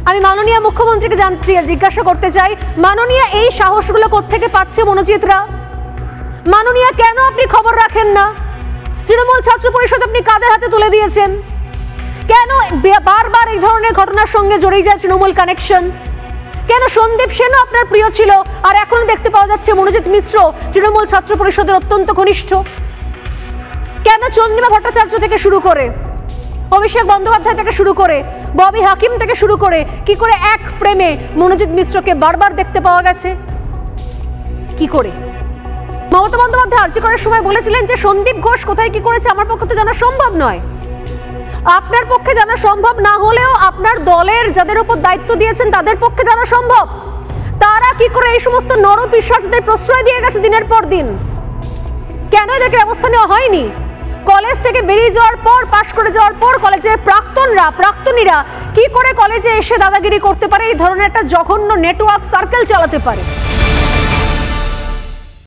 আমি মাননীয় মুখ্যমন্ত্রীকে জিজ্ঞাসা করতে চাই, মাননীয় এই সাহসগুলো কোত্থেকে পাচ্ছে মনোজিৎরা? মাননীয় কেন আপনি খবর রাখেন না? তৃণমূল ছাত্র পরিষদ আপনি কাদের হাতে তুলে দিয়েছেন? কেন বারবার এই ধরনের ঘটনার সঙ্গে জড়িয়ে যায় তৃণমূল কানেকশন? কেন সন্দীপ সেনও আপনার প্রিয় ছিল আর এখন দেখতে পাওয়া যাচ্ছে মনোজিৎ মিশ্র তৃণমূল ছাত্র পরিষদের অত্যন্ত ঘনিষ্ঠ? কেন চন্দ্রিমা ভট্টাচার্য থেকে শুরু করে, অভিষেক বন্দ্যোপাধ্যায় থেকে শুরু করে, ববি হাকিম থেকে শুরু করে কি করে এক ফ্রেমে মনোজিৎ মিশ্রকে বারবার দেখতে পাওয়া গেছে? কি করে? মমতা বন্দ্যোপাধ্যায় আর্জি করার সময় বলেছিলেন যে সন্দীপ ঘোষ কোথায় কি করেছে আমার পক্ষে তো জানা সম্ভব নয়। আপনার পক্ষে জানা সম্ভব না হলেও আপনার দলের যাদের উপর দায়িত্ব দিয়েছেন তাদের পক্ষে জানা সম্ভব। তারা কি করে এই সমস্ত নরপিশাচদের প্রশ্রয় দিয়ে গেছে দিনের পর দিন? কেন এদেরকে ব্যবস্থা নেওয়া হয়নি? কলেজ থেকে বেরিয়ে যাওয়ার পর, পাশ করে যাওয়ার পর কলেজের প্রাক্তনীরা কি করে কলেজে এসে দাদাগিরি করতে পারে, এই ধরনের একটা জঘন্য নেটওয়ার্ক সার্কেল চালাতে পারে?